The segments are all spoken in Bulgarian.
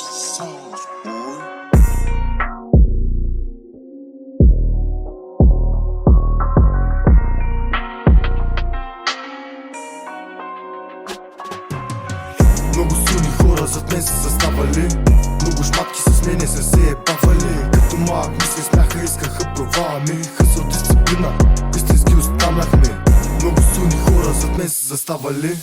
sauce, boy. Много силни хора зад мен са заставали, много шматки с мене са се ебавали. Като малък ми се смяха, искаха права, ми хъсъл дисциплина, истински останахме. Много силни хора зад мен са заставали,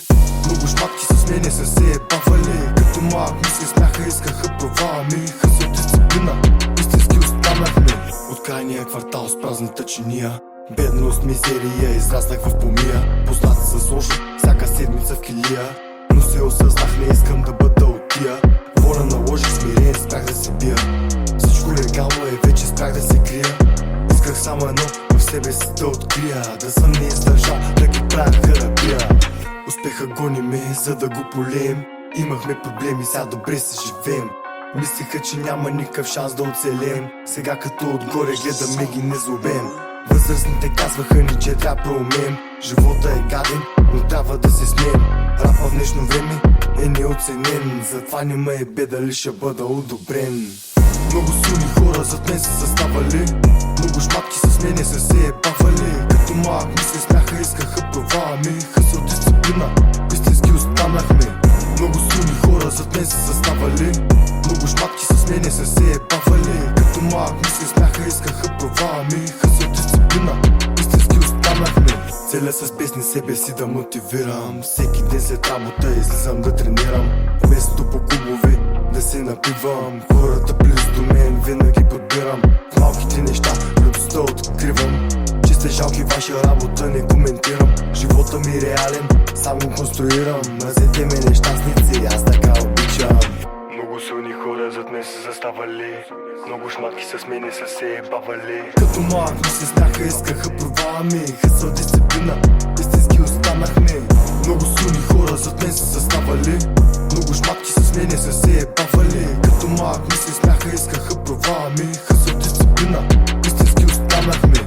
много шматки с мене са се ебавали. Като малък ми се смяха, искаха права, ми хъсъл дисциплина, истински останахме. От крайния квартал с празната чиния, бедност, мизерия, израснах в помия. Познат с лошо, всяка седмица в килия, но се осъзнах, не искам да бъда от тия. Воля наложих смирение, спрях да се бия. Всичко легално е, вече спрях да се крия. Исках само едно, в себе си да открия, да съм не издържал, да ги правя харабия. Успеха гони ме, за да го полеем. Имахме проблеми, сега добре се живеем. Мислиха, че няма никакъв шанс да оцелеем. Сега като отгоре гледаме ги не злобеем. Възрастните казваха ни, че трябва проумеем. Живота е гаден, но трябва да се смеем. Рапа в днешно време е неоценен, затова не ме е бе дали ще бъда одобрен. Много силни хора зад мен са заставали, много шматки с мене са се ебавали. Като малък ми се смяха, искаха права, ми хъсъл дисциплина, истински останахме. Много силни хора зад мен са заставали, много шматки с мене са се ебавали. Като малък ми се смяха, искаха права, ми хъсъл дисциплина, истински останахме. Целя с песни себе си да мотивирам, всеки ден след работа излизам да тренирам. Вместо по клубове да се напивам, хората близо до мен винаги подбирам. В малките неща радостта откривам, че сте жалки ваша работа не коментирам. Живота ми реален, сам го конструирам, мразете ме нещастници, аз така обичам. Много силни хора зад мен са заставали, много шматки с мене са се ебавали. Като малък ми се смяха, искаха права, ми хъсъл дисциплина, истински останахме. Много силни хора зад мен са заставали, много шматки с мене са се ебавали. Като малък ми се смяха, искаха права, ми хъсъл дисциплина, истински останахме.